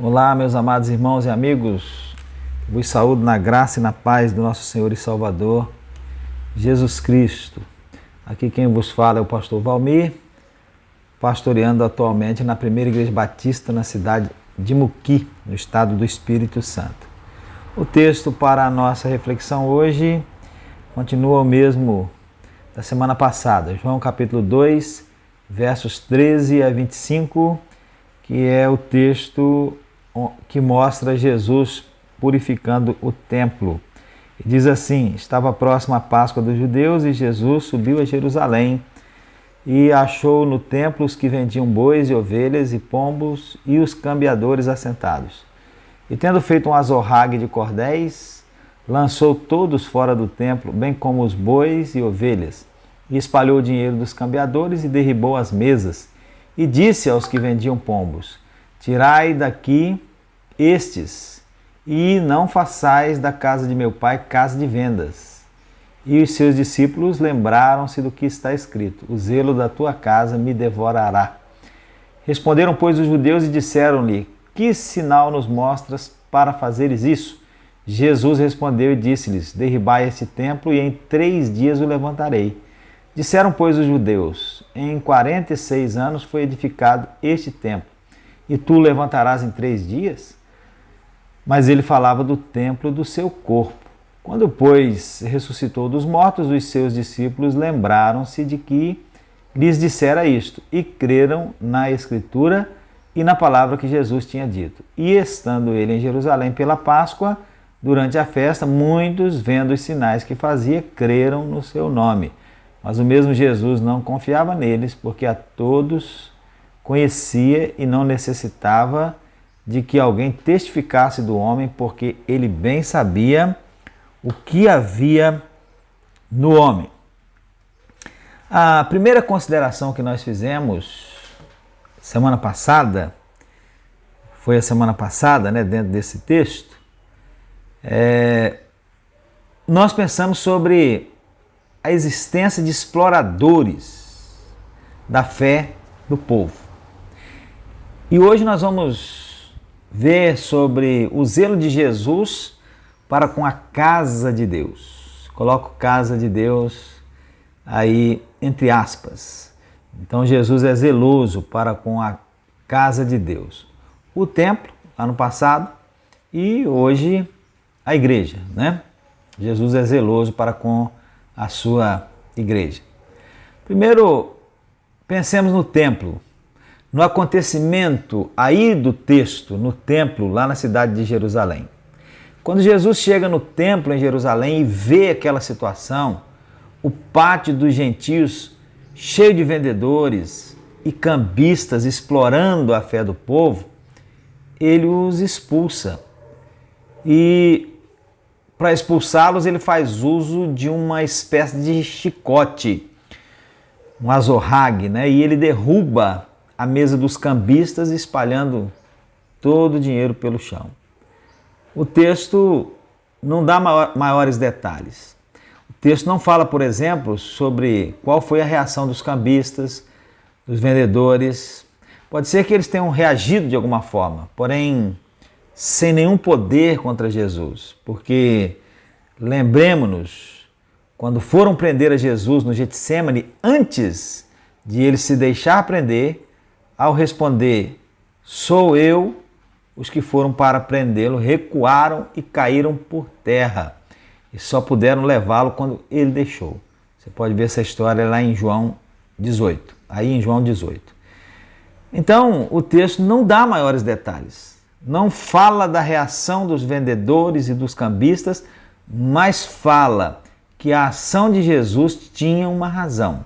Olá, meus amados irmãos e amigos, vos saúdo na graça e na paz do nosso Senhor e Salvador, Jesus Cristo. Aqui quem vos fala é o pastor Valmir, pastoreando atualmente na primeira igreja batista na cidade de Muqui, no estado do Espírito Santo. O texto para a nossa reflexão hoje continua o mesmo da semana passada, João capítulo 2, versos 13 a 25, que é o texto que mostra Jesus purificando o templo. E diz assim: estava próxima a Páscoa dos judeus e Jesus subiu a Jerusalém e achou no templo os que vendiam bois e ovelhas e pombos e os cambiadores assentados. E tendo feito um azorrague de cordéis, lançou todos fora do templo, bem como os bois e ovelhas, e espalhou o dinheiro dos cambiadores e derribou as mesas, e disse aos que vendiam pombos: tirai daqui estes, e não façais da casa de meu pai casa de vendas. E os seus discípulos lembraram-se do que está escrito: o zelo da tua casa me devorará. Responderam, pois, os judeus e disseram-lhe: que sinal nos mostras para fazeres isso? Jesus respondeu e disse-lhes: derribai este templo e em 3 dias o levantarei. Disseram, pois, os judeus: em 46 anos foi edificado este templo, e tu o levantarás em 3 dias? Mas ele falava do templo do seu corpo. Quando, pois, ressuscitou dos mortos, os seus discípulos lembraram-se de que lhes dissera isto, e creram na Escritura e na palavra que Jesus tinha dito. E estando ele em Jerusalém pela Páscoa, durante a festa, muitos, vendo os sinais que fazia, creram no seu nome. Mas o mesmo Jesus não confiava neles, porque a todos conhecia e não necessitava de que alguém testificasse do homem, porque ele bem sabia o que havia no homem. A primeira consideração que nós fizemos semana passada, foi a semana passada, dentro desse texto, nós pensamos sobre a existência de exploradores da fé do povo. E hoje nós vamos ver sobre o zelo de Jesus para com a casa de Deus. Coloco casa de Deus aí entre aspas. Então Jesus é zeloso para com a casa de Deus. O templo, lá no passado, e hoje a igreja, Jesus é zeloso para com a sua igreja. Primeiro, pensemos no templo, no acontecimento aí do texto, no templo, lá na cidade de Jerusalém. Quando Jesus chega no templo em Jerusalém e vê aquela situação, o pátio dos gentios cheio de vendedores e cambistas explorando a fé do povo, ele os expulsa. E para expulsá-los, ele faz uso de uma espécie de chicote, um azorrague, e ele derruba a mesa dos cambistas, espalhando todo o dinheiro pelo chão. O texto não dá maiores detalhes. O texto não fala, por exemplo, sobre qual foi a reação dos cambistas, dos vendedores. Pode ser que eles tenham reagido de alguma forma, porém sem nenhum poder contra Jesus, porque lembremos-nos, quando foram prender a Jesus no Getsêmani, antes de ele se deixar prender, ao responder, sou eu, os que foram para prendê-lo recuaram e caíram por terra, e só puderam levá-lo quando ele deixou. Você pode ver essa história lá em João 18, aí em João 18. Então, o texto não dá maiores detalhes, não fala da reação dos vendedores e dos cambistas, mas fala que a ação de Jesus tinha uma razão: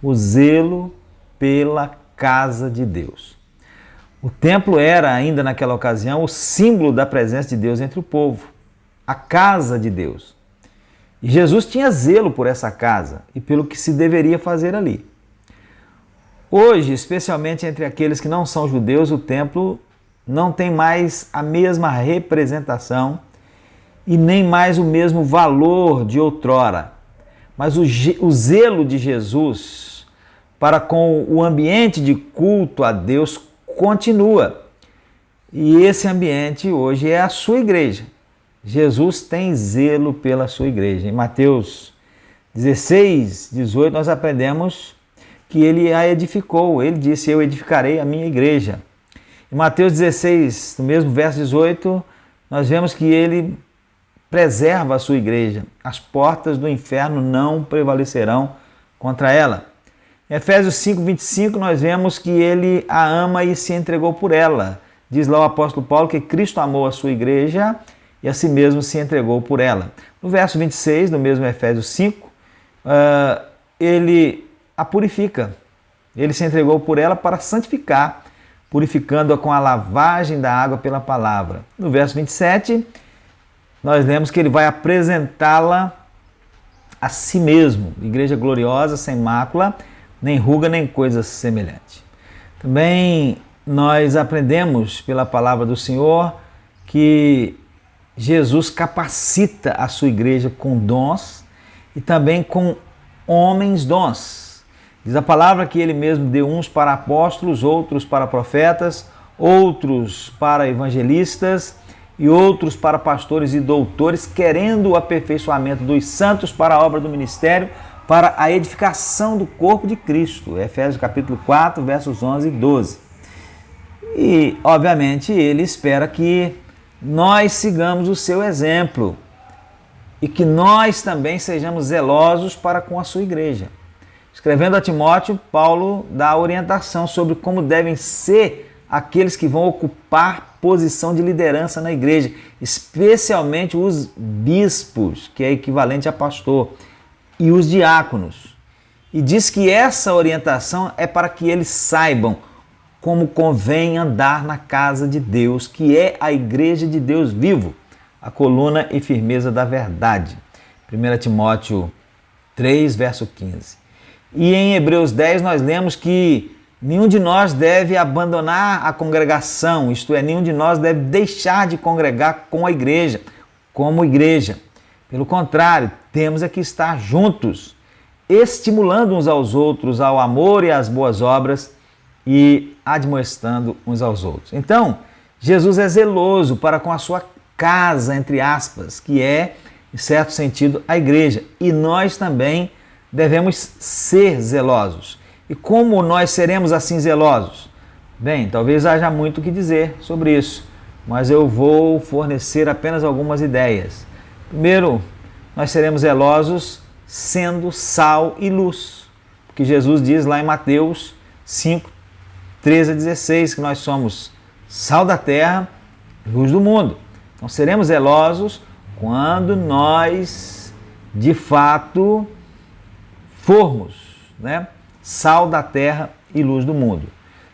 o zelo pela casa de Deus. O templo era, ainda naquela ocasião, o símbolo da presença de Deus entre o povo, a casa de Deus. E Jesus tinha zelo por essa casa e pelo que se deveria fazer ali. Hoje, especialmente entre aqueles que não são judeus, o templo não tem mais a mesma representação e nem mais o mesmo valor de outrora. Mas o zelo de Jesus para com o ambiente de culto a Deus continua. E esse ambiente hoje é a sua igreja. Jesus tem zelo pela sua igreja. Em Mateus 16, 18, nós aprendemos que ele a edificou. Ele disse: eu edificarei a minha igreja. Em Mateus 16, no mesmo verso 18, nós vemos que ele preserva a sua igreja. As portas do inferno não prevalecerão contra ela. Em Efésios 5, 25, nós vemos que ele a ama e se entregou por ela. Diz lá o apóstolo Paulo que Cristo amou a sua igreja e a si mesmo se entregou por ela. No verso 26, do mesmo Efésios 5, ele a purifica. Ele se entregou por ela para santificar, purificando-a com a lavagem da água pela palavra. No verso 27, nós lemos que ele vai apresentá-la a si mesmo, igreja gloriosa, sem mácula, nem ruga, nem coisa semelhante. Também nós aprendemos pela palavra do Senhor que Jesus capacita a sua igreja com dons e também com homens dons. Diz a palavra que ele mesmo deu uns para apóstolos, outros para profetas, outros para evangelistas e outros para pastores e doutores, querendo o aperfeiçoamento dos santos para a obra do ministério, para a edificação do corpo de Cristo. Efésios capítulo 4, versos 11 e 12. E, obviamente, ele espera que nós sigamos o seu exemplo e que nós também sejamos zelosos para com a sua igreja. Escrevendo a Timóteo, Paulo dá orientação sobre como devem ser aqueles que vão ocupar posição de liderança na igreja, especialmente os bispos, que é equivalente a pastor, e os diáconos. E diz que essa orientação é para que eles saibam como convém andar na casa de Deus, que é a igreja de Deus vivo, a coluna e firmeza da verdade. 1 Timóteo 3, verso 15. E em Hebreus 10 nós lemos que nenhum de nós deve abandonar a congregação, isto é, nenhum de nós deve deixar de congregar com a igreja, como igreja. Pelo contrário, temos é que estar juntos, estimulando uns aos outros ao amor e às boas obras e admoestando uns aos outros. Então, Jesus é zeloso para com a sua casa, entre aspas, que é, em certo sentido, a igreja. E nós também devemos ser zelosos. E como nós seremos assim zelosos? Bem, talvez haja muito o que dizer sobre isso, mas eu vou fornecer apenas algumas ideias. Primeiro, nós seremos zelosos sendo sal e luz, porque Jesus diz lá em Mateus 5, 13 a 16, que nós somos sal da terra, luz do mundo. Então seremos zelosos quando nós, de fato, formos, sal da terra e luz do mundo.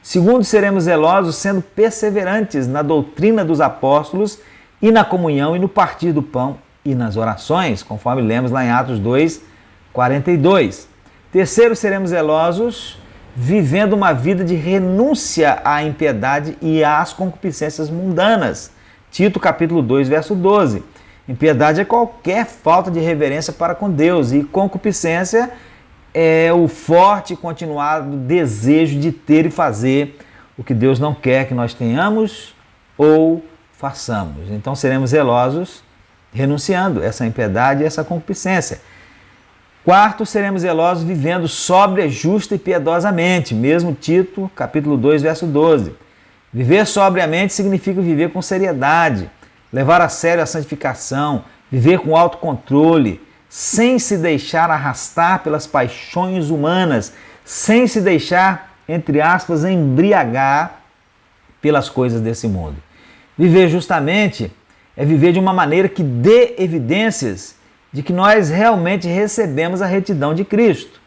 Segundo, seremos zelosos sendo perseverantes na doutrina dos apóstolos e na comunhão e no partir do pão e nas orações, conforme lemos lá em Atos 2, 42. Terceiro, seremos zelosos vivendo uma vida de renúncia à impiedade e às concupiscências mundanas. Tito capítulo 2, verso 12. Impiedade é qualquer falta de reverência para com Deus e concupiscência é o forte e continuado desejo de ter e fazer o que Deus não quer que nós tenhamos ou façamos. Então seremos zelosos renunciando essa impiedade e essa concupiscência. Quarto, seremos zelosos vivendo sóbria, justa e piedosamente, mesmo Tito, capítulo 2, verso 12. Viver sobriamente significa viver com seriedade, levar a sério a santificação, viver com autocontrole, sem se deixar arrastar pelas paixões humanas, sem se deixar, entre aspas, embriagar pelas coisas desse mundo. Viver justamente é viver de uma maneira que dê evidências de que nós realmente recebemos a retidão de Cristo.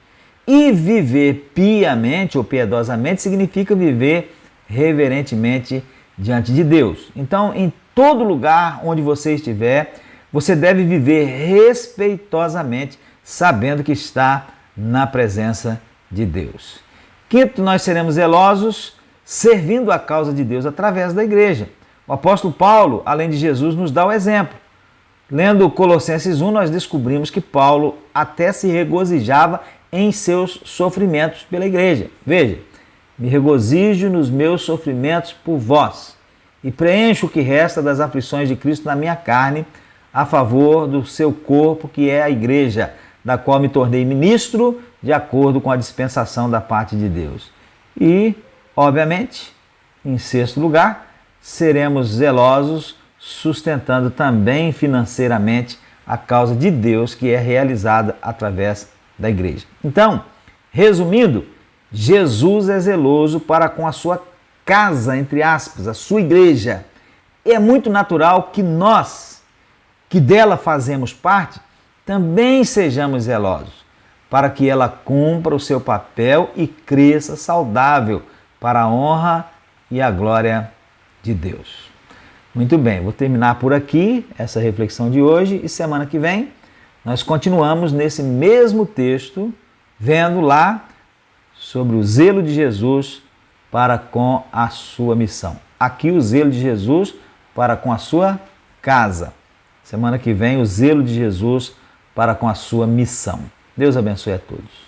E viver piamente ou piedosamente significa viver reverentemente diante de Deus. Então, em todo lugar onde você estiver, você deve viver respeitosamente, sabendo que está na presença de Deus. Quinto, nós seremos zelosos servindo a causa de Deus através da igreja. O apóstolo Paulo, além de Jesus, nos dá o exemplo. Lendo Colossenses 1, nós descobrimos que Paulo até se regozijava em seus sofrimentos pela igreja. Veja, me regozijo nos meus sofrimentos por vós. e preencho o que resta das aflições de Cristo na minha carne, a favor do seu corpo, que é a igreja, da qual me tornei ministro, de acordo com a dispensação da parte de Deus. E, obviamente, em sexto lugar, seremos zelosos, sustentando também financeiramente a causa de Deus, que é realizada através da igreja. Então, resumindo, Jesus é zeloso para com a sua casa, entre aspas, a sua igreja. É muito natural que nós, que dela fazemos parte, também sejamos zelosos, para que ela cumpra o seu papel e cresça saudável para a honra e a glória de Deus. Muito bem, vou terminar por aqui essa reflexão de hoje e semana que vem nós continuamos nesse mesmo texto, vendo lá sobre o zelo de Jesus para com a sua missão. Aqui o zelo de Jesus para com a sua casa. Semana que vem o zelo de Jesus para com a sua missão. Deus abençoe a todos.